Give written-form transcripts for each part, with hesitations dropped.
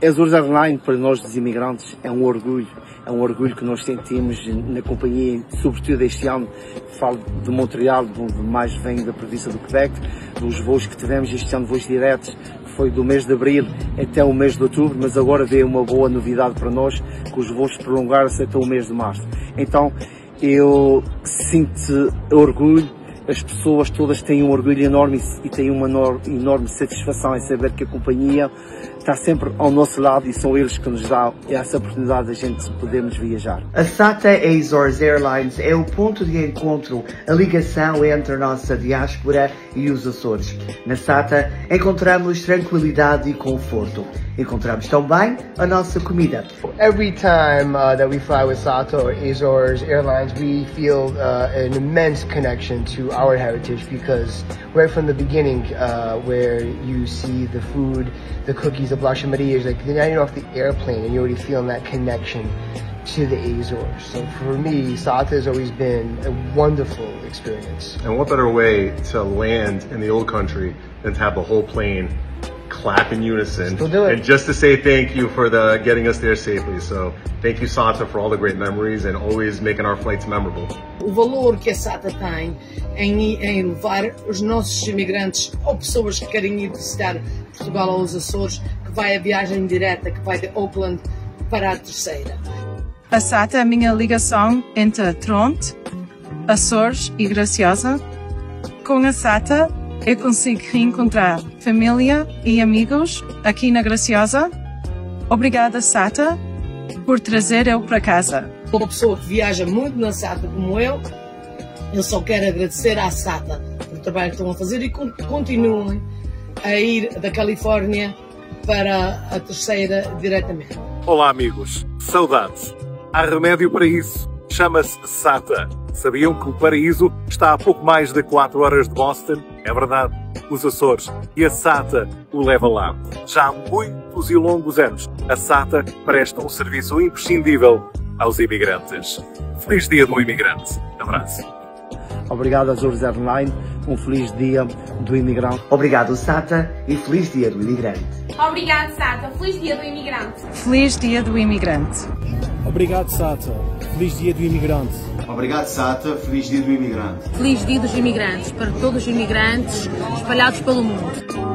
Azores Airlines, para nós dos imigrantes, é um orgulho que nós sentimos na companhia, sobretudo este ano. Falo de Montreal, de onde mais vem da província do Quebec, dos voos que tivemos este ano, voos diretos, foi do mês de abril até o mês de outubro, mas agora veio uma boa novidade para nós, que os voos prolongaram-se até o mês de março. Então, eu sinto orgulho, as pessoas todas têm um orgulho enorme e têm uma enorme satisfação em saber que a companhia está sempre ao nosso lado e são eles que nos dão essa oportunidade de a gente podermos viajar. A SATA Azores Airlines é o ponto de encontro, a ligação entre a nossa diáspora e os Açores. Na SATA encontramos tranquilidade e conforto. Encontramos também a nossa comida. Every time that we fly with SATA or Azores Airlines, we feel an immense connection to our heritage because right from the beginning, where you see the food, the cookies, the blush and Marias, like now you're off the airplane and you're already feeling that connection to the Azores. So for me, SATA has always been a wonderful experience. And what better way to land in the old country than to have the whole plane clap in unison and just to say thank you for getting us there safely. So thank you, SATA, for all the great memories and always making our flights memorable. O valor que a SATA tem em levar os nossos imigrantes ou pessoas que querem ir visitar Portugal ou os Açores, que vai a viagem direta, que vai de Auckland para a Terceira. A SATA é a minha ligação entre Toronto, Açores e Graciosa. Com a SATA, eu consigo reencontrar família e amigos aqui na Graciosa. Obrigada, SATA, por trazer eu para casa. Uma pessoa que viaja muito na SATA como eu só quero agradecer à SATA pelo trabalho que estão a fazer e continuem a ir da Califórnia para a Terceira diretamente. Olá, amigos. Saudades. Há remédio para isso. Chama-se SATA. Sabiam que o paraíso está a pouco mais de 4 horas de Boston? É verdade. Os Açores. E a SATA o leva lá. Já há muitos e longos anos, a SATA presta um serviço imprescindível aos imigrantes. Feliz Dia do Imigrante. Abraço. Obrigado, Azores Airlines. Um feliz Dia do Imigrante. Obrigado, SATA, e feliz Dia do Imigrante. Obrigado, SATA. Feliz Dia do Imigrante. Feliz Dia do Imigrante. Obrigado, SATA. Feliz Dia do Imigrante. Obrigado, SATA. Feliz Dia do Imigrante. Feliz Dia dos Imigrantes para todos os imigrantes espalhados pelo mundo.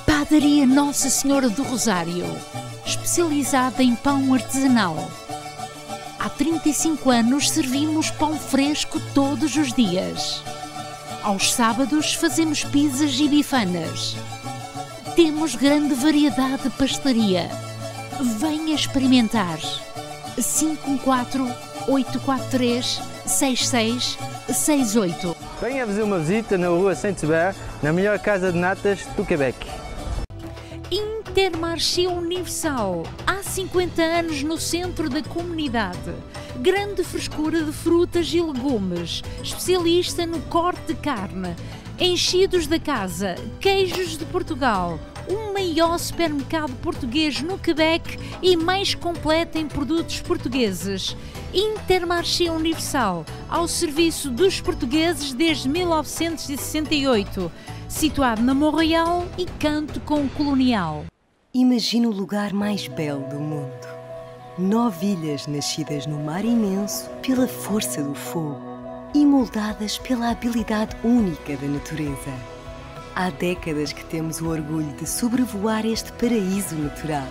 Padaria Nossa Senhora do Rosário, especializada em pão artesanal. Há 35 anos servimos pão fresco todos os dias. Aos sábados fazemos pizzas e bifanas. Temos grande variedade de pastelaria. Venha experimentar. 514-843-6668. Venha fazer uma visita na rua Saint-Hubert, na melhor casa de natas do Quebec. Intermarché Universal, há 50 anos no centro da comunidade. Grande frescura de frutas e legumes, especialista no corte de carne, enchidos da casa, queijos de Portugal, o maior supermercado português no Quebec e mais completo em produtos portugueses. Intermarché Universal, ao serviço dos portugueses desde 1968, situado na Montreal e canto com o Colonial. Imagina o lugar mais belo do mundo. 9 ilhas nascidas no mar imenso pela força do fogo e moldadas pela habilidade única da natureza. Há décadas que temos o orgulho de sobrevoar este paraíso natural.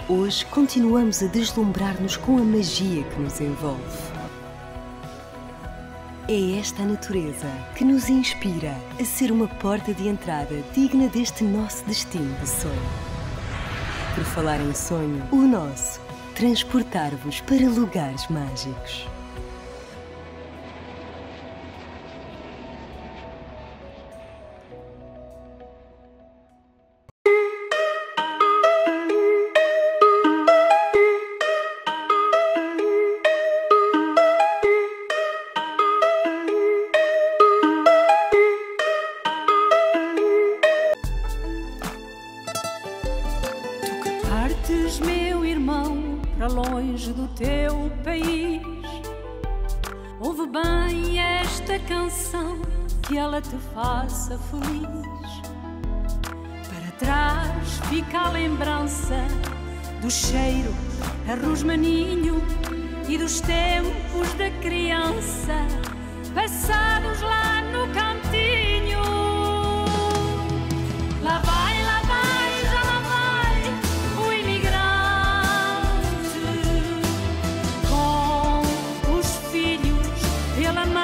Hoje continuamos a deslumbrar-nos com a magia que nos envolve. É esta a natureza que nos inspira a ser uma porta de entrada digna deste nosso destino de sonho. Por falar em sonho, o nosso, transportar-vos para lugares mágicos. Partes, meu irmão, para longe do teu país. Ouve bem esta canção, que ela te faça feliz. Para trás fica a lembrança do cheiro a rosmaninho e dos tempos da criança, passados lá no cantinho. Lá vai, já lá vai o imigrante, com os filhos pela mão,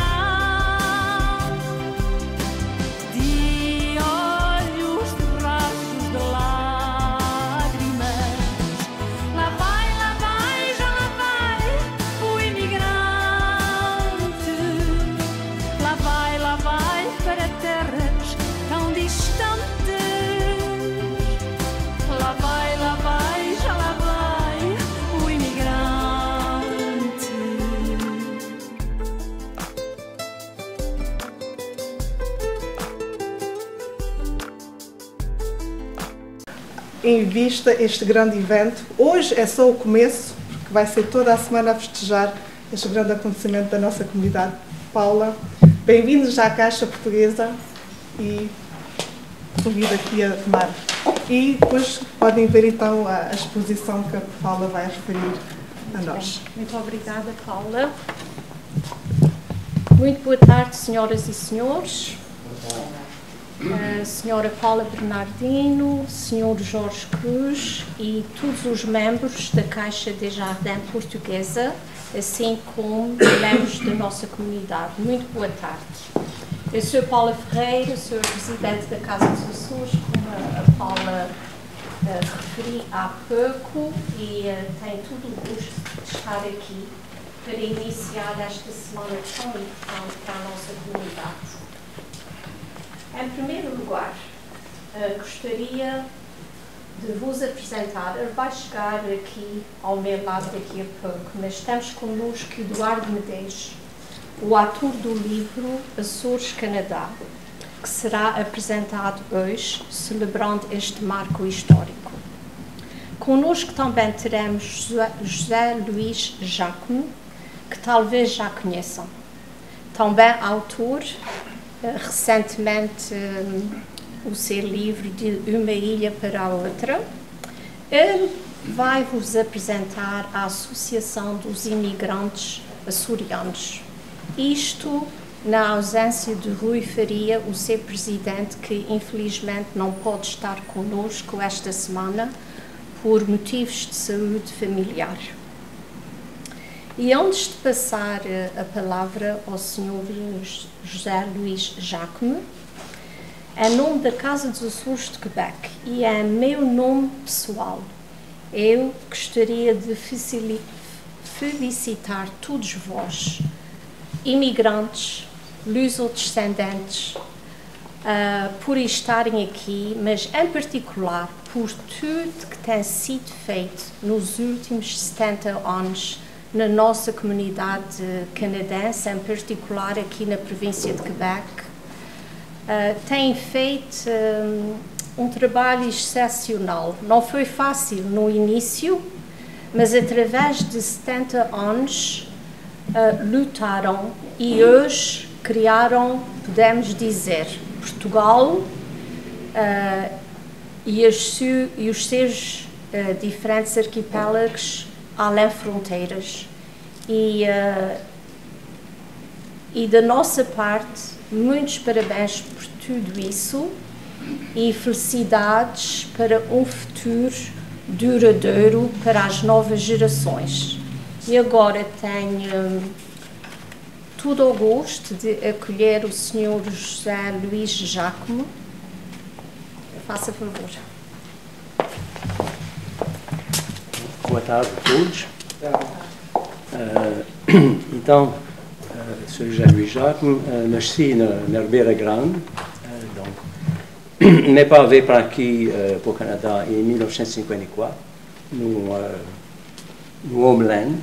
de olhos de rastros de lágrimas. Lá vai, já lá vai o imigrante. Lá vai para terras tão distantes. Lá vai, já lá vai o imigrante. Em vista este grande evento, hoje é só o começo, porque vai ser toda a semana a festejar este grande acontecimento da nossa comunidade. Paula, bem-vindos à Caixa Portuguesa e convido aqui a tomar. E depois podem ver então a exposição que a Paula vai referir a nós. Muito obrigada, Paula. Muito boa tarde, senhoras e senhores. Senhora Paula Bernardino, Senhor Jorge Cruz e todos os membros da Caixa Desjardins Portuguesa, assim como membros da nossa comunidade. Muito boa tarde. Eu sou Paula Ferreira, sou residente da Casa dos Açores, como a Paula referi há pouco, e tenho todo o gosto de estar aqui para iniciar esta semana tão importante para a nossa comunidade. Em primeiro lugar, gostaria de vos apresentar, ele vai chegar aqui ao meu lado daqui a pouco, mas temos connosco Eduardo Medeiros, o autor do livro Açores, Canadá, que será apresentado hoje, celebrando este marco histórico. Connosco também teremos José Luís Jacome, que talvez já conheçam. Também autor, recentemente, o seu livro De Uma Ilha para a Outra. Ele vai vos apresentar a Associação dos Imigrantes Açorianos. Isto na ausência de Rui Faria, o seu presidente, que infelizmente não pode estar connosco esta semana por motivos de saúde familiar. E antes de passar a palavra ao Sr. José Luís Jacome, em nome da Casa dos Açores de Quebec e em meu nome pessoal, eu gostaria de felicitar todos vós, imigrantes, lusodescendentes, por estarem aqui, mas em particular por tudo que tem sido feito nos últimos 70 anos na nossa comunidade canadense, em particular aqui na província de Quebec. Têm feito um trabalho excepcional. Não foi fácil no início, mas através de 70 anos lutaram e hoje criaram, podemos dizer, Portugal e os seus diferentes arquipélagos além fronteiras. E da nossa parte, muitos parabéns por tudo isso e felicidades para um futuro duradouro para as novas gerações. E agora tenho todo o gosto de acolher o Sr. José Luís Giacomo. Faça favor. Boa tarde a todos. Então, sou José Luís Giacomo, nasci na Ribeira Grande, donc, meu pai veio para aqui, para o Canadá, em 1954, no Homeland.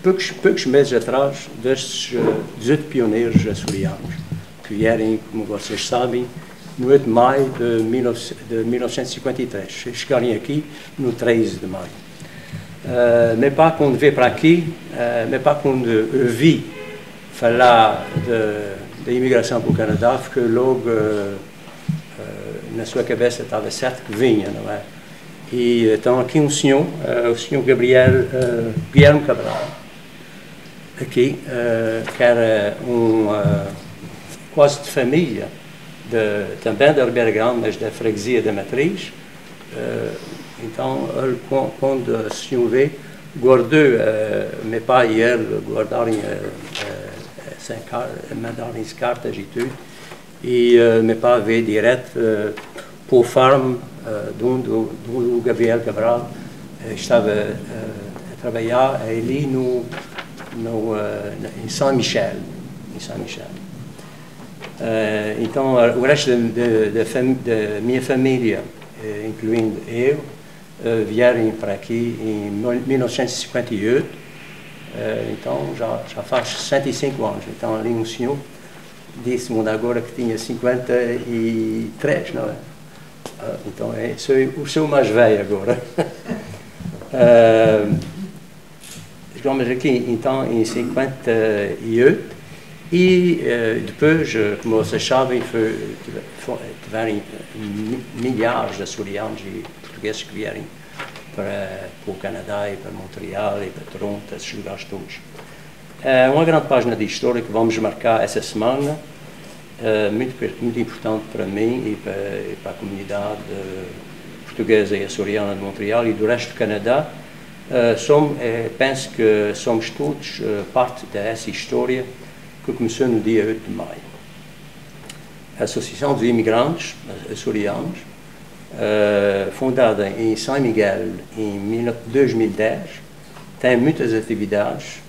Poucos meses atrás, destes 18 pioneiros açorianos, que vieram, como vocês sabem, no 8 de maio de 1953. Chegaram aqui no 13 de maio. Meu pai, quando veio para aqui, meu pai, quando ouvi falar da imigração para o Canadá, ficou logo na sua cabeça, estava certo que vinha, não é? E então aqui um senhor, o senhor Guilherme Cabral, aqui, que era quase de família, também da Ribeira Grande, mas da freguesia da Matriz. Então, quando o senhor veio, guardou, meu pai e ele guardaram mandaram cartas e tudo, e meu pai veio direto para o farm de onde o Gabriel Cabral estava a trabalhar ali em Saint-Michel. Então, o resto da minha família, incluindo eu, vieram para aqui em 1958, então já faz 65 anos. Então, ali um senhor disse-me agora que tinha 53, não é? Então, sou o mais velho agora. Chegamos aqui, então, em 58, e depois, como vocês sabem, tiveram milhares de açorianos e portugueses que vieram para o Canadá e para Montreal e para Toronto, esses lugares todos. Uma grande página de história que vamos marcar essa semana, muito importante para mim e para a comunidade portuguesa e açoriana de Montreal e do resto do Canadá. Penso que somos todos parte dessa história que começou no dia 8 de maio. A Associação dos Imigrantes Açorianos, fundada em São Miguel em 2010, tem muitas atividades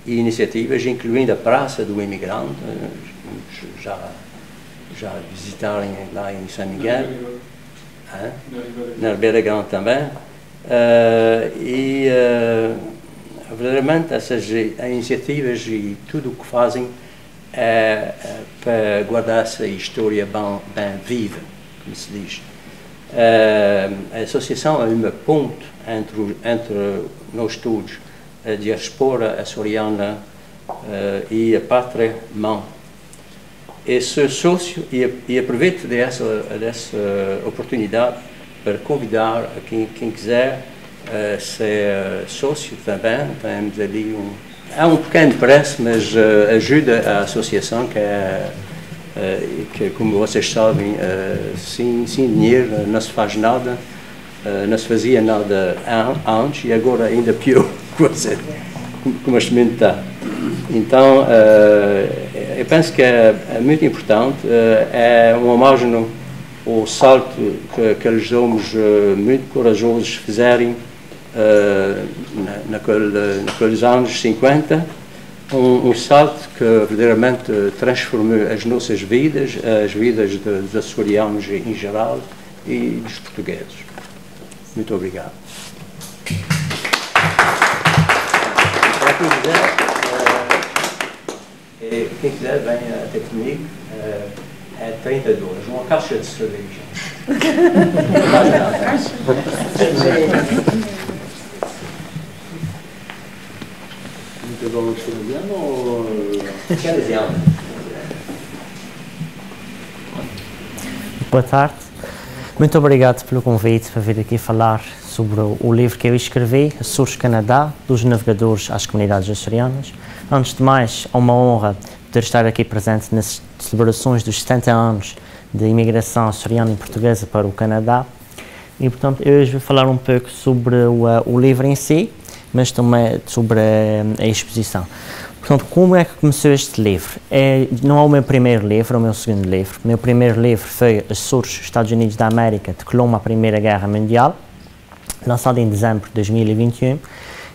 e iniciativas, incluindo a Praça do Imigrante, já visitaram lá em São Miguel, na Ribeira Grande também, verdadeiramente essas iniciativas e tudo o que fazem é para guardar essa história bem viva, como se diz. A associação é uma ponte entre nós todos, a diaspora açoriana e a pátria-mãe. E sou sócio e aproveito dessa oportunidade para convidar quem quiser ser sócio também. Temos ali um pequeno preço, mas ajuda a associação que como vocês sabem, sem dinheiro não se faz nada, não se fazia nada antes e agora ainda pior, como este momento está. Então, eu penso que é muito importante, é uma homenagem ao salto que aqueles homens muito corajosos fizeram naqueles anos 50, um salto que verdadeiramente transformou as nossas vidas, as vidas dos açorianos em geral e dos portugueses. Muito obrigado. Quem quiser, vem até comigo. É 30 dólares, uma caixa de cerveja. $30 canadiano ou canadiano? Boa tarde. Muito obrigado pelo convite para vir aqui falar sobre o livro que eu escrevi, Açores Canadá, dos navegadores às comunidades açorianas. Antes de mais, é uma honra poder estar aqui presente nas celebrações dos 70 anos de imigração açoriana e portuguesa para o Canadá. E, portanto, eu hoje vou falar um pouco sobre o livro em si, mas também sobre a exposição. Portanto, como é que começou este livro? Não é o meu primeiro livro, é o meu segundo livro. O meu primeiro livro foi Açores, Estados Unidos da América, de Colombo à Primeira Guerra Mundial, lançado em dezembro de 2021.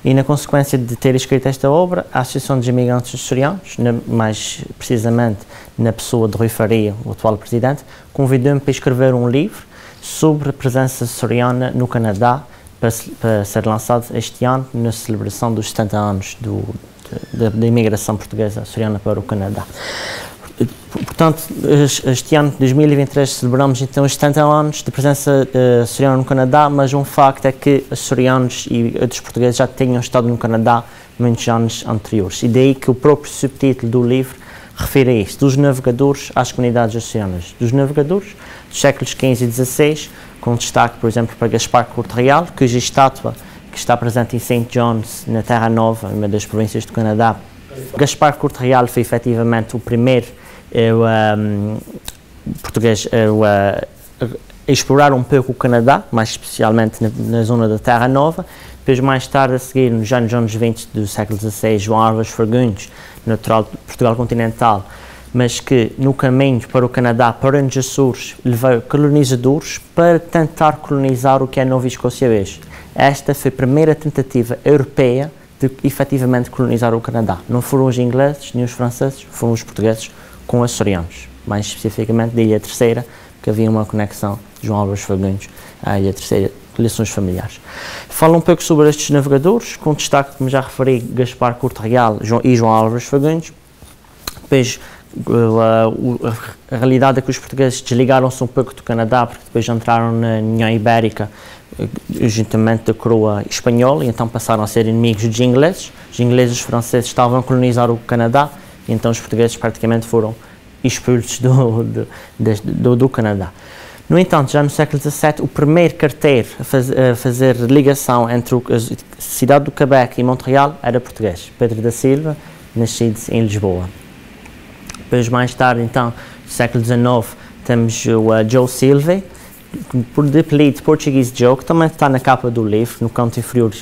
E, na consequência de ter escrito esta obra, a Associação dos Imigrantes Açorianos, mais precisamente na pessoa de Rui Faria, o atual presidente, convidou-me para escrever um livro sobre a presença açoriana no Canadá, para ser lançado este ano na celebração dos 70 anos da imigração portuguesa açoriana para o Canadá. Portanto, este ano, 2023, celebramos então os 70 anos de presença açoriana no Canadá, mas um facto é que açorianos e outros portugueses já tinham estado no Canadá muitos anos anteriores. E daí que o próprio subtítulo do livro refere a isso, dos navegadores às comunidades açorianas. Dos navegadores dos séculos XV e XVI, com destaque, por exemplo, para Gaspar Curto Real, cuja estátua que está presente em St. John's, na Terra Nova, uma das províncias do Canadá. Gaspar Curto Real foi efetivamente o primeiro português a explorar um pouco o Canadá, mais especialmente na zona da Terra Nova. Depois, mais tarde, a seguir, nos anos 20 do século XVI, João Álvares Fagundes, natural de Portugal continental, mas que no caminho para o Canadá, para os Açores, levou colonizadores para tentar colonizar o que é Nova Escócia hoje. Esta foi a primeira tentativa europeia de efetivamente colonizar o Canadá. Não foram os ingleses nem os franceses, foram os portugueses com os açorianos, mais especificamente da Ilha Terceira, que havia uma conexão de João Álvares Fagundes à Ilha Terceira, relações familiares. Fala um pouco sobre estes navegadores, com destaque, como já referi, Gaspar Curto Real e João Álvares Fagundes. Depois, a realidade é que os portugueses desligaram-se um pouco do Canadá, porque depois entraram na União Ibérica, juntamente da coroa espanhola, e então passaram a ser inimigos dos ingleses. Os ingleses e os franceses estavam a colonizar o Canadá, e então os portugueses praticamente foram expulsos do Canadá. No entanto, já no século XVII, o primeiro carteiro a fazer ligação entre a cidade do Quebec e Montreal era português, Pedro da Silva, nascido em Lisboa. Depois, mais tarde, então, no século XIX, temos o Joe Silva, por de apelido Portuguese Joe, que também está na capa do livro, no canto inferior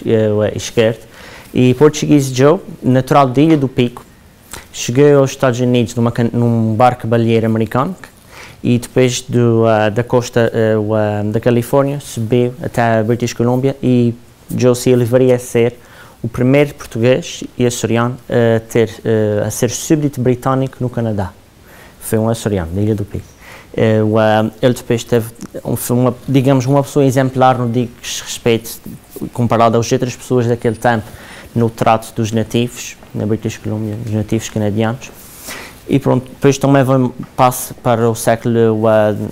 esquerdo. E Portuguese Joe, natural de Ilha do Pico, chegou aos Estados Unidos num barco baleeiro americano e depois da costa da Califórnia subiu até a British Columbia, e Joe Silva viria a ser o primeiro português e açoriano a ser súbdito britânico no Canadá. Foi um açoriano, da Ilha do Pico. Ele depois foi uma pessoa exemplar no que diz respeito, comparado às outras pessoas daquele tempo, no trato dos nativos, na British Columbia, dos nativos canadianos. E pronto, depois também passa para o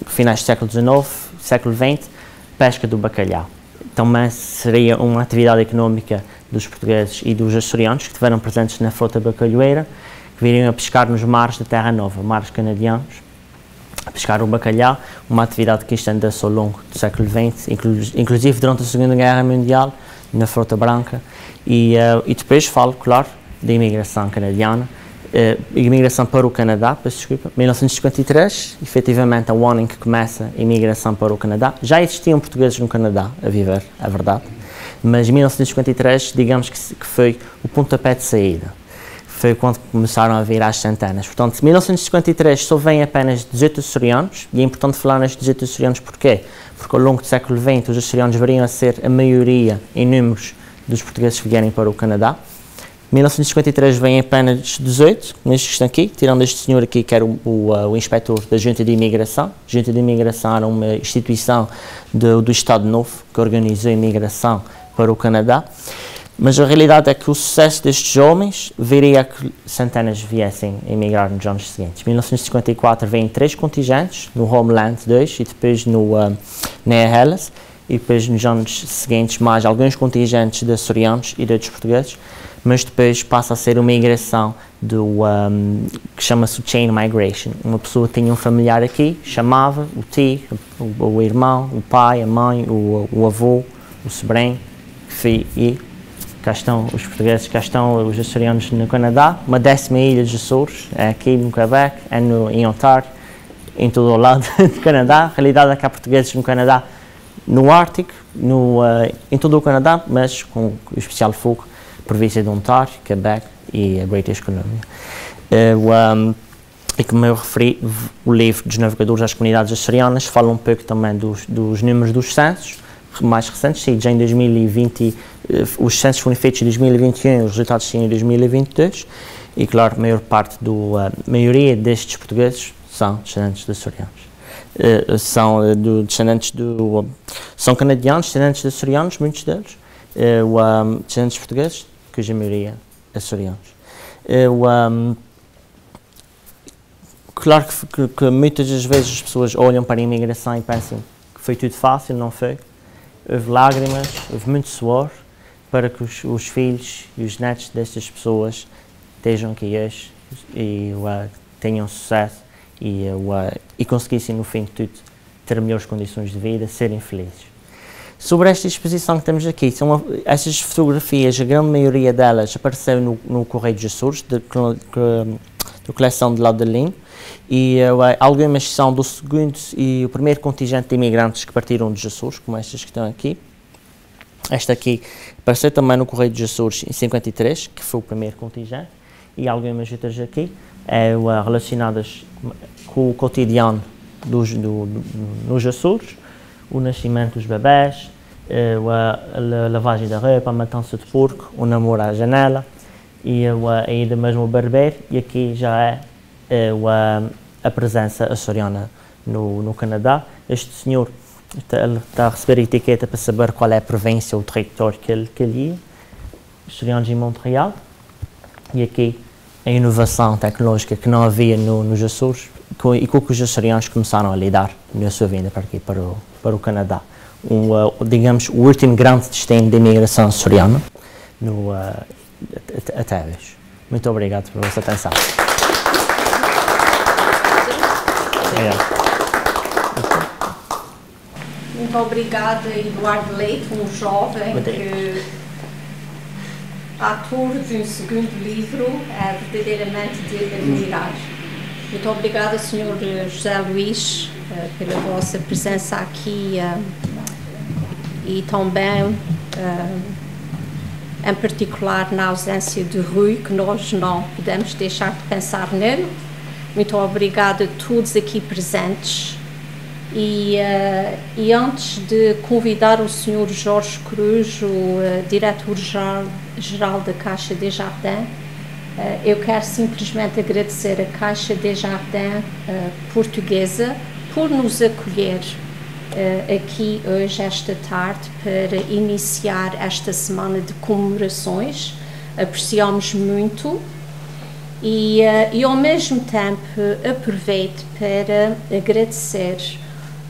finais do século XIX, século XX, pesca do bacalhau. Também seria uma atividade económica dos portugueses e dos açorianos, que estiveram presentes na frota bacalhoeira, que viriam a pescar nos mares da Terra Nova, mares canadianos, a pescar o bacalhau, uma atividade que estendeu-se ao longo do século XX, inclusive durante a Segunda Guerra Mundial, na frota branca. E depois falo, claro, da imigração canadiana, imigração para o Canadá, peço desculpa, 1953, efetivamente é o ano em que começa a imigração para o Canadá. Já existiam portugueses no Canadá a viver, é verdade, mas em 1953, digamos que foi o pontapé de saída. Foi quando começaram a vir às centenas. Portanto, em 1953 só vêm apenas 18 açorianos, e é importante falar nestes 18 açorianos porquê? Porque ao longo do século XX os açorianos viriam a ser a maioria em números dos portugueses que vierem para o Canadá. Em 1953 vem apenas 18, nestes que estão aqui, tirando este senhor aqui que era o inspetor da Junta de Imigração. A Junta de Imigração era uma instituição do Estado Novo que organizou a imigração para o Canadá. Mas a realidade é que o sucesso destes homens viria a que centenas viessem a emigrar nos anos seguintes. Em 1954 vêm 3 contingentes, no Homeland 2 e depois na Hellas, e depois nos anos seguintes mais alguns contingentes de açorianos e de outros portugueses, mas depois passa a ser uma migração que chama-se Chain Migration. Uma pessoa tinha um familiar aqui, chamava o tio, o irmão, o pai, a mãe, o avô, o sobrinho, filho, e cá estão os portugueses, cá estão os açorianos no Canadá. Uma 10ª ilha dos Açores, é aqui no Quebec, é em Ontário, em todo o lado do Canadá. A realidade é que há portugueses no Canadá, no Ártico, em todo o Canadá, mas com o especial foco província de Ontário, Quebec e a British Columbia. E como eu referi, o livro dos navegadores às comunidades açorianas fala um pouco também dos números dos censos mais recentes, sim, já em 2020, os censos foram feitos em 2021, os resultados sim em 2022, e claro, a maioria destes portugueses são descendentes de açorianos. São canadianos, descendentes de açorianos, muitos deles, descendentes portugueses, cuja maioria açorianos. Claro que muitas das vezes as pessoas olham para a imigração e pensam que foi tudo fácil, não foi. Houve lágrimas, houve muito suor para que os filhos e os netos destas pessoas estejam aqui hoje e tenham sucesso e conseguissem, no fim de tudo, ter melhores condições de vida, serem felizes. Sobre esta exposição que temos aqui, estas fotografias, a grande maioria delas apareceu no Correio dos Açores, da coleção de Laudelin, e algumas são do segundo e o primeiro contingente de imigrantes que partiram dos Açores, como estas que estão aqui. Esta aqui apareceu também no Correio dos Açores em 53, que foi o primeiro contingente, e algumas outras aqui, relacionadas com o cotidiano nos Açores, o nascimento dos bebés, a lavagem da roupa, a matança de porco, o namoro à janela, e a ida mesmo ao barbeiro, e aqui já é a presença açoriana no Canadá. Este senhor está a receber a etiqueta para saber qual é a província ou o território que ele ia, açorianos em Montreal, e aqui a inovação tecnológica que não havia nos Açores e com que os açorianos começaram a lidar na sua vinda para aqui, para o Canadá. Digamos, o último grande destino de imigração açoriana até hoje. Muito obrigado pela vossa atenção. Muito obrigada, Eduardo Leite, um jovem autor de um segundo livro, é verdadeiramente de admirar. Muito obrigada, Sr. José Luís, pela vossa presença aqui e também, em particular, na ausência de Rui, que nós não podemos deixar de pensar nele. Muito obrigada a todos aqui presentes. E antes de convidar o Sr. Jorge Cruz, o diretor-geral da Caixa Desjardins, eu quero simplesmente agradecer a Caixa Desjardins portuguesa por nos acolher aqui hoje, esta tarde, para iniciar esta semana de comemorações. Apreciamos muito e ao mesmo tempo aproveito para agradecer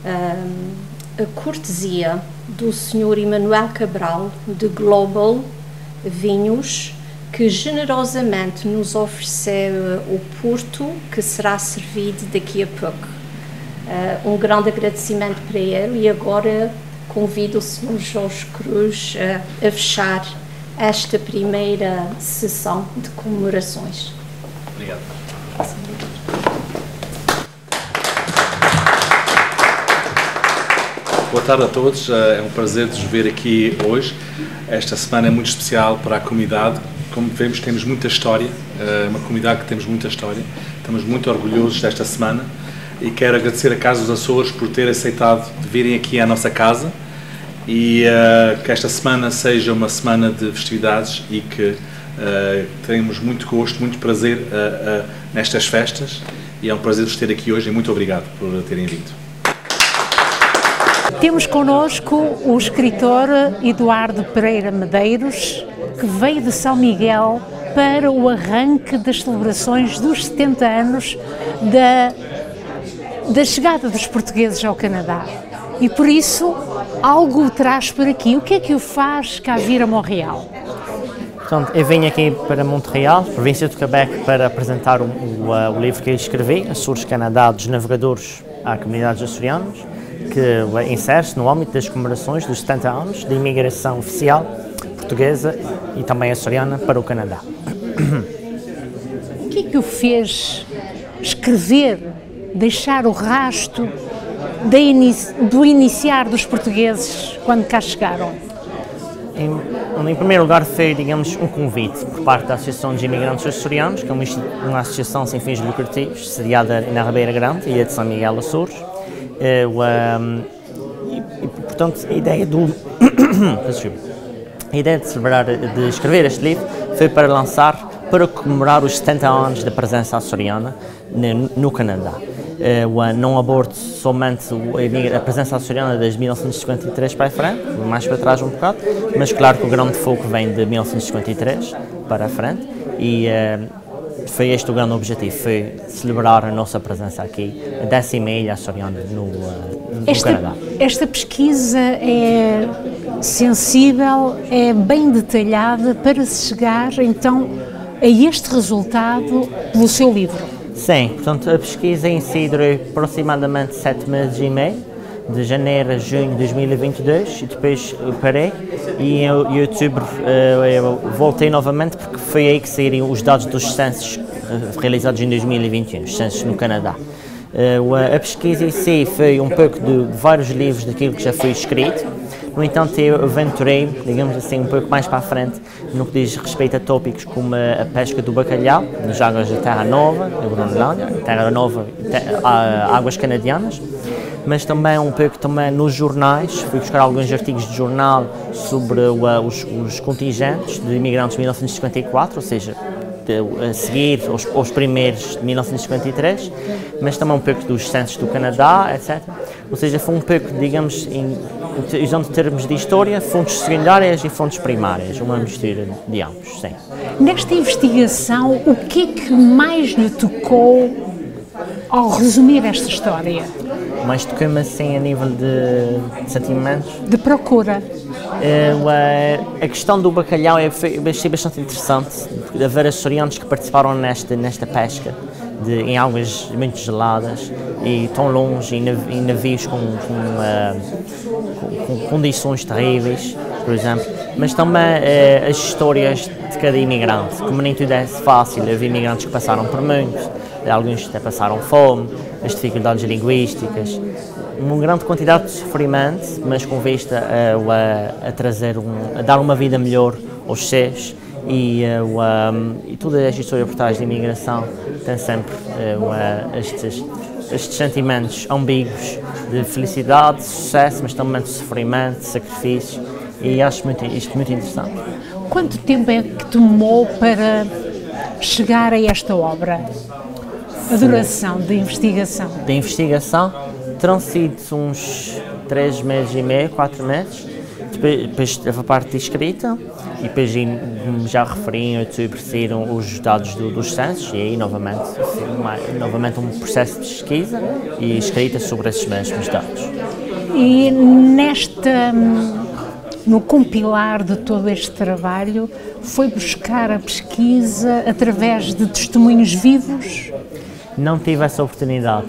a cortesia do Sr. Emanuel Cabral, de Global Vinhos, que generosamente nos ofereceu o porto que será servido daqui a pouco. Um grande agradecimento para ele e agora convido o Sr. Jorge Cruz a fechar esta primeira sessão de comemorações. Obrigado. Boa tarde a todos, é um prazer vos ver aqui hoje. Esta semana é muito especial para a comunidade. Como vemos, temos muita história, uma comunidade que temos muita história. Estamos muito orgulhosos desta semana e quero agradecer a Casa dos Açores por ter aceitado de virem aqui à nossa casa e que esta semana seja uma semana de festividades e que Temos muito gosto, muito prazer nestas festas e é um prazer vos ter aqui hoje e muito obrigado por terem vindo. Temos connosco o escritor Eduardo Pereira Medeiros, que veio de São Miguel para o arranque das celebrações dos 70 anos da chegada dos portugueses ao Canadá. E por isso, algo o traz por aqui. O que é que o faz cá vir a Montreal? Portanto, eu vim aqui para Montreal, província do Quebec, para apresentar o livro que eu escrevi, Açores Canadá, dos navegadores à comunidades açorianas, que insere-se no âmbito das comemorações dos 70 anos de imigração oficial portuguesa e também açoriana para o Canadá. O que é que o fez escrever, deixar o rasto do iniciar dos portugueses quando cá chegaram? Em primeiro lugar, foi, digamos, um convite por parte da Associação de Imigrantes Açorianos, que é uma associação sem fins lucrativos, sediada na Ribeira Grande, Ilha de São Miguel, Açores. Portanto, a ideia de escrever este livro foi para lançar, para comemorar os 70 anos da presença açoriana no Canadá. Não abordo somente a presença açoriana desde 1953 para a frente, mais para trás um bocado, mas claro que o grande foco vem de 1953 para a frente e foi este o grande objetivo, foi celebrar a nossa presença aqui, a 10ª ilha açoriana no Canadá. Esta pesquisa é sensível, é bem detalhada para se chegar então a este resultado pelo seu livro. Sim, portanto a pesquisa em si durou aproximadamente 7 meses e meio, de janeiro a junho de 2022, e depois parei e em outubro eu voltei novamente porque foi aí que saíram os dados dos censos realizados em 2021, os censos no Canadá. A pesquisa em si foi um pouco de vários livros daquilo que já foi escrito. No entanto, eu aventurei, digamos assim, um pouco mais para a frente no que diz respeito a tópicos como a pesca do bacalhau, nas águas da Terra Nova, na Groenlândia, Terra Nova, águas canadianas, mas também um pouco também nos jornais. Fui buscar alguns artigos de jornal sobre os contingentes de imigrantes de 1954, ou seja, a seguir aos primeiros de 1953, mas também um pouco dos censos do Canadá, etc. Ou seja, foi um pouco, digamos, usando termos de história, fontes secundárias e fontes primárias, uma mistura de ambos, sim. Nesta investigação, o que é que mais lhe tocou ao resumir esta história? Mais tocou-me assim a nível de sentimentos? De procura. A questão do bacalhau eu achei bastante interessante, de haver açorianos que participaram nesta pesca em águas muito geladas e tão longe, em navios com condições terríveis, por exemplo, mas também as histórias de cada imigrante, como nem tudo é fácil. Houve imigrantes que passaram por muito, alguns até passaram fome, as dificuldades linguísticas, uma grande quantidade de sofrimento, mas com vista a dar uma vida melhor aos seus, e toda esta história por trás de imigração tem sempre estes sentimentos ambíguos de felicidade, de sucesso, mas também de sofrimento, de sacrifício, e acho isto muito interessante. Quanto tempo é que tomou para chegar a esta obra? A duração de investigação? De investigação terão sido uns 3 meses e meio, 4 meses. Depois teve a parte de escrita e depois, já referi, em outubro saíram os dados dos censos e aí novamente um processo de pesquisa e escrita sobre esses mesmos dados. E no compilar de todo este trabalho, foi buscar a pesquisa através de testemunhos vivos? Não tive essa oportunidade,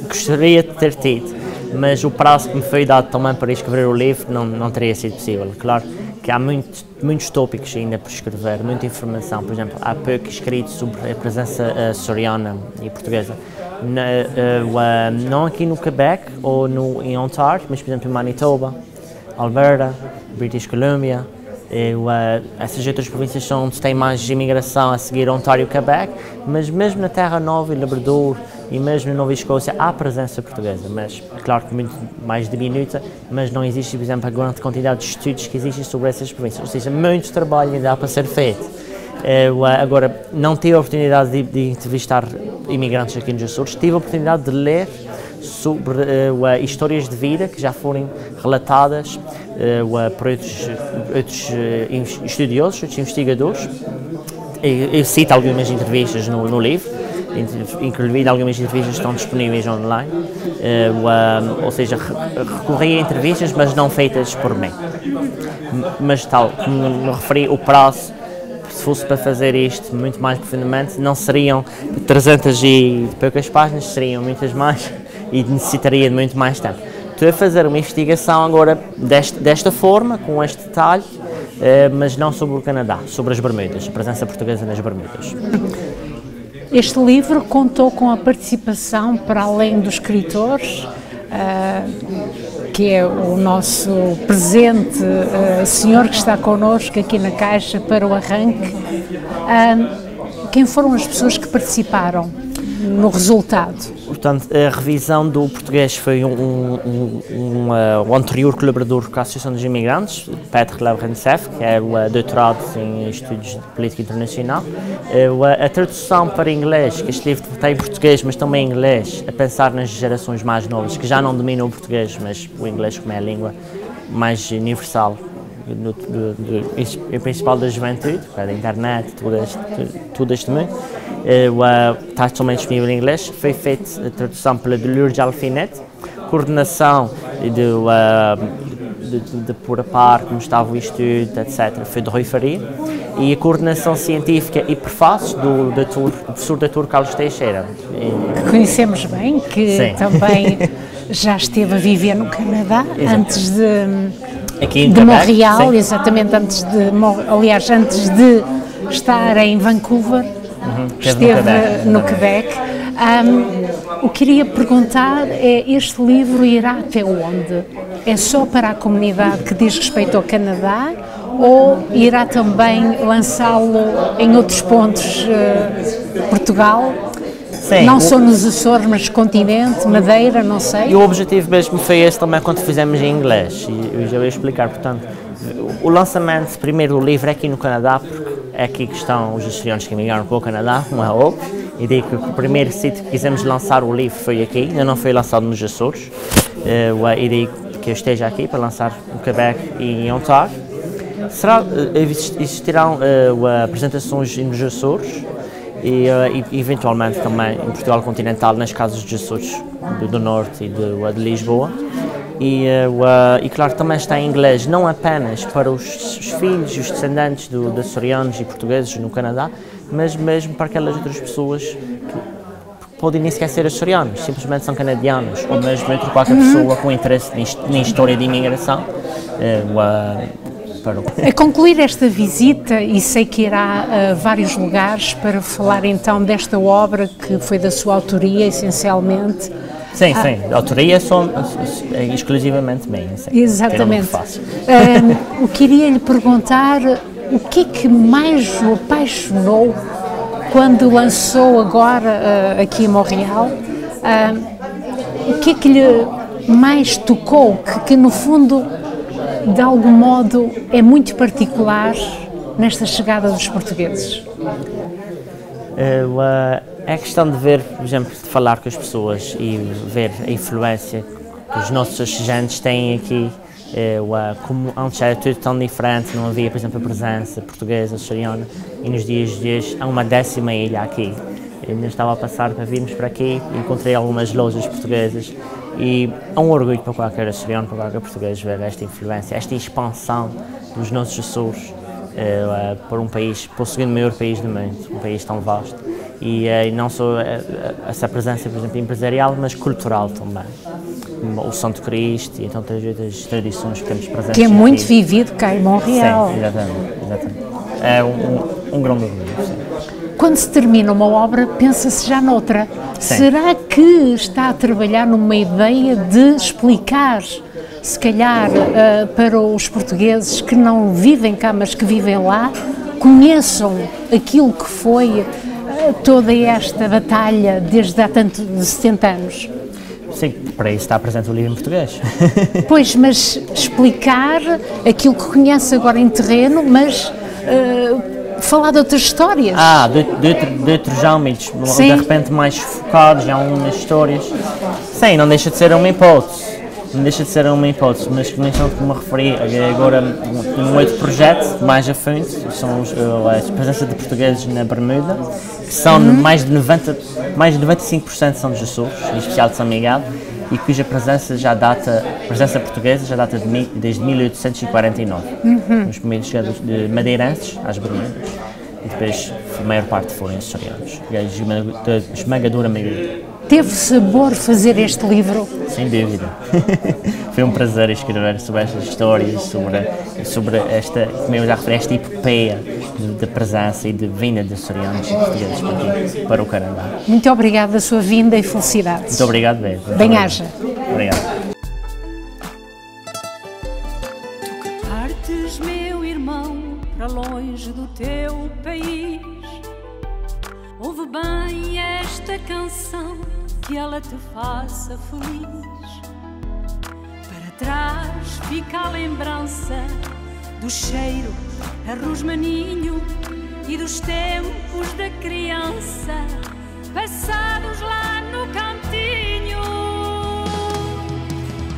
Gostaria de ter tido, mas o prazo que me foi dado também para escrever o livro não teria sido possível. Claro que há muitos tópicos ainda por escrever, muita informação. Por exemplo, há pouco escrito sobre a presença açoriana e portuguesa, não aqui no Quebec ou em Ontário, mas por exemplo em Manitoba, Alberta, British Columbia. Essas outras províncias são onde tem mais imigração a seguir Ontário e Quebec, mas mesmo na Terra Nova e Labrador e mesmo na Nova Escócia há presença portuguesa, mas claro que muito mais diminuta, mas não existe, por exemplo, a grande quantidade de estudos que existem sobre essas províncias, ou seja, muito trabalho ainda há para ser feito. Agora, não tive a oportunidade de entrevistar imigrantes aqui nos Açores, tive a oportunidade de ler sobre histórias de vida que já foram relatadas por outros estudiosos, outros investigadores. Eu cito algumas entrevistas no livro, inclusive algumas entrevistas estão disponíveis online, ou seja, recorri a entrevistas, mas não feitas por mim. Mas tal, como me referi, o prazo, se fosse para fazer isto muito mais profundamente, não seriam 300 e poucas páginas, seriam muitas mais e necessitaria de muito mais tempo. Estou a fazer uma investigação agora desta forma, com este detalhe, mas não sobre o Canadá, sobre as Bermudas, a presença portuguesa nas Bermudas. Este livro contou com a participação, para além dos escritores, que é o nosso presente senhor que está connosco aqui na Caixa para o arranque. Quem foram as pessoas que participaram no resultado? Portanto, a revisão do português foi o anterior colaborador com a Associação dos Imigrantes, Petr Lavrencev, que é o doutorado em Estudos de Política Internacional. A tradução para inglês, que este livro tem em português, mas também em inglês, a pensar nas gerações mais novas, que já não dominam o português, mas o inglês como é a língua mais universal, principal da juventude, da internet, tudo este mundo. Está totalmente disponível em inglês. Foi feita a tradução pela Lourdes Alfinete, coordenação de pôr a par como estava o estudo, etc. Foi de Rui Faria, e a coordenação científica e prefácio do professor Dr. Carlos Teixeira. Que conhecemos bem, que sim, também já esteve a viver no Canadá, antes de Montreal, sim, exatamente antes de estar em Vancouver. Esteve no Quebec. O que queria perguntar é, este livro irá até onde? É só para a comunidade que diz respeito ao Canadá ou irá também lançá-lo em outros pontos de Portugal? Sim, não só nos Açores, mas continente, Madeira, não sei. E o objetivo mesmo foi esse também quando fizemos em inglês, e eu já vou explicar. Portanto, o lançamento primeiro do livro é aqui no Canadá, porque é aqui que estão os açorianos que emigraram para o Canadá, como é óbvio, e digo que o primeiro sítio que quisemos lançar o livro foi aqui, ainda não foi lançado nos Açores, e digo que eu esteja aqui para lançar no Quebec e em Ontário. Existirão apresentações nos Açores, e eventualmente também em Portugal continental, nas casas dos Açores do Norte e de Lisboa. E claro, também está em inglês, não apenas para os filhos e os descendentes de açorianos e portugueses no Canadá, mas mesmo para aquelas outras pessoas que podem nem sequer ser açorianos, simplesmente são canadianos, ou mesmo qualquer pessoa com interesse na história de imigração. A concluir esta visita, e sei que irá a vários lugares para falar então desta obra que foi da sua autoria, essencialmente. Sim, sim, a autoria é exclusivamente minha. Sim. Exatamente. Eu queria lhe perguntar o que é que mais o apaixonou quando lançou agora aqui em Montreal, o que é que lhe mais tocou, que no fundo, de algum modo, é muito particular nesta chegada dos portugueses? É questão de ver, por exemplo, de falar com as pessoas e ver a influência que os nossos assistentes têm aqui. Como antes era tudo tão diferente, não havia, por exemplo, a presença portuguesa, açoriana, e nos dias de hoje há uma 10ª ilha aqui. Eu ainda estava a passar para virmos para aqui, encontrei algumas lojas portuguesas e é um orgulho para qualquer açoriano, para qualquer português ver esta influência, esta expansão dos nossos Açores para um país, para o segundo maior país do mundo, um país tão vasto. E não só essa presença, por exemplo, empresarial, mas cultural também. O Santo Cristo e tantas outras tradições que temos presentes. Que é muito aqui. Vivido cá em Montreal. Sim, exatamente. É um grande orgulho. Sim. Quando se termina uma obra, pensa-se já noutra. Sim. Será que está a trabalhar numa ideia de explicar, se calhar, para os portugueses que não vivem cá, mas que vivem lá, conheçam aquilo que foi toda esta batalha desde há tanto de 70 anos? Sim, para isso está presente o livro em português. Pois, mas explicar aquilo que conhece agora em terreno, mas falar de outras histórias. De outros âmbitos, de repente mais focados em algumas histórias. Sim, não deixa de ser uma hipótese. Mas como me referi, agora um outro projeto mais à frente, são a presença de portugueses na Bermuda, que são mais de 95% são dos Açores, em especial de São Miguel, e cuja presença portuguesa já data desde 1849. Os primeiros chegados de madeirenses às Bermudas, e depois a maior parte foram açorianos, a esmagadora maioria. Teve sabor fazer este livro? Sem dúvida. Foi um prazer escrever sobre estas histórias, sobre esta, como eu já referi, esta epopeia de presença e de vinda de açorianos e portugueses para o Canadá. Muito obrigada a sua vinda e felicidades. Muito obrigado, Beth. Bem-aja. Obrigado. Tu que partes, meu irmão, para longe do teu país, ouve bem esta canção, que ela te faça feliz. Para trás fica a lembrança do cheiro a rosmaninho e dos tempos da criança passados lá no cantinho.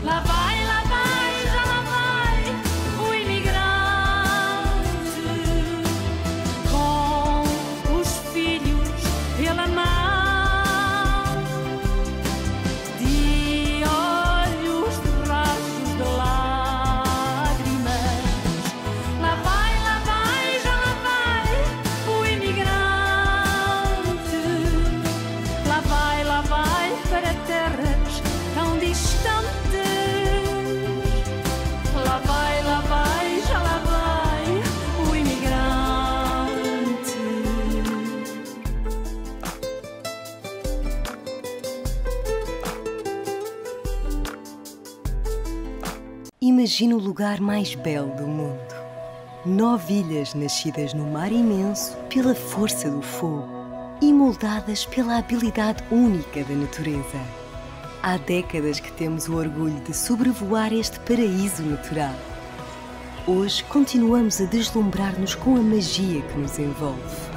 Lá vai, já lá vai o imigrante com os filhos pela mão. Imagina o lugar mais belo do mundo. 9 ilhas nascidas no mar imenso pela força do fogo e moldadas pela habilidade única da natureza. Há décadas que temos o orgulho de sobrevoar este paraíso natural. Hoje continuamos a deslumbrar-nos com a magia que nos envolve.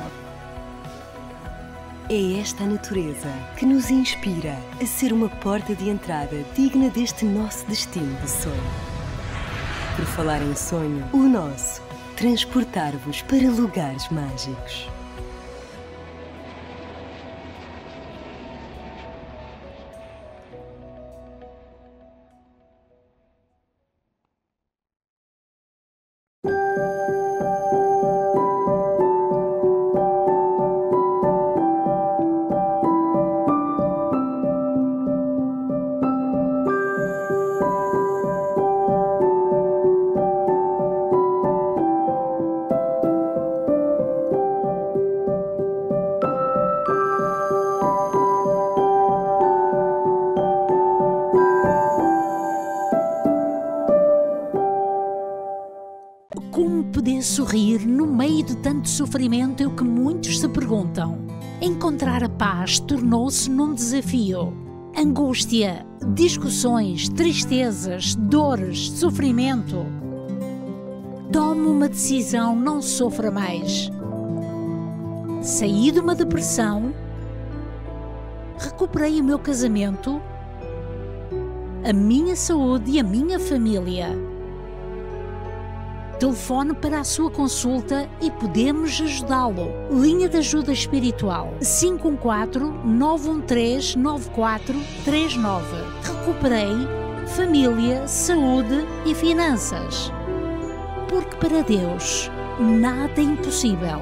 É esta a natureza que nos inspira a ser uma porta de entrada digna deste nosso destino de sonho. Por falar em sonho, o nosso, transportar-vos para lugares mágicos. Sorrir no meio de tanto sofrimento é o que muitos se perguntam. Encontrar a paz tornou-se num desafio. Angústia, discussões, tristezas, dores, sofrimento. Tome uma decisão, não sofra mais. Saí de uma depressão, recuperei o meu casamento, a minha saúde e a minha família. Telefone para a sua consulta e podemos ajudá-lo. Linha de ajuda espiritual 514-913-9439. Recuperei família, saúde e finanças. Porque para Deus nada é impossível.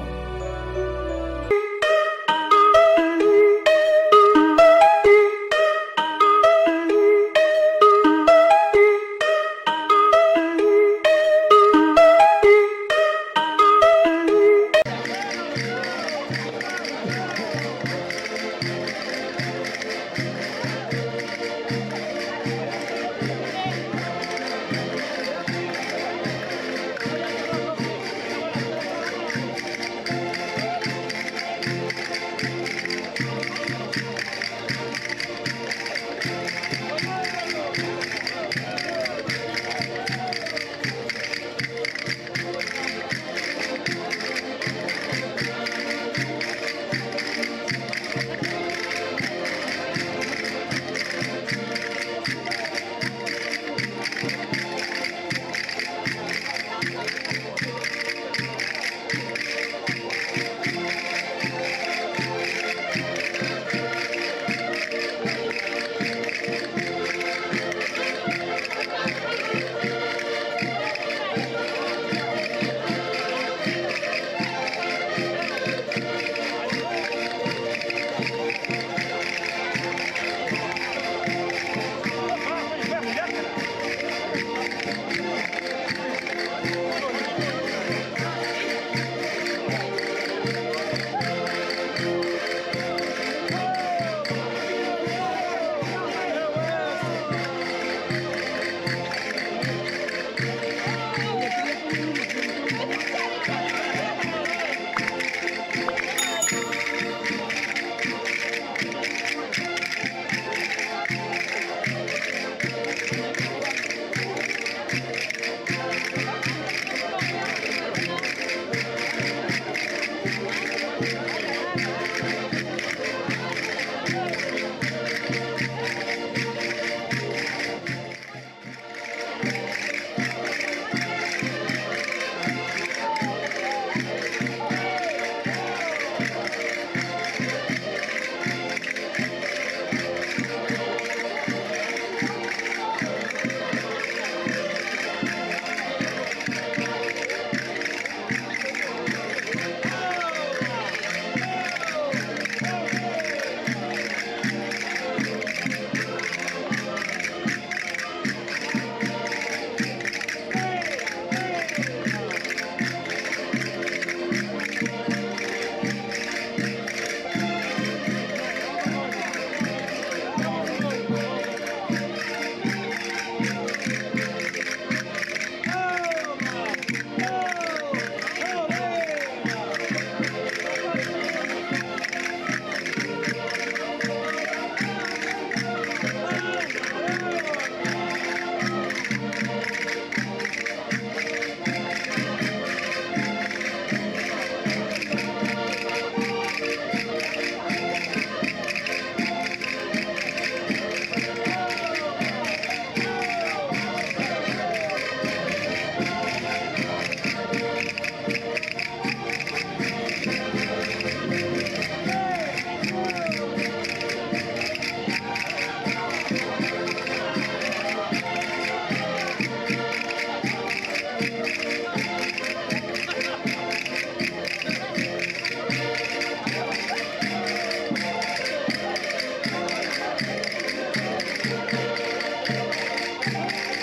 Thank you.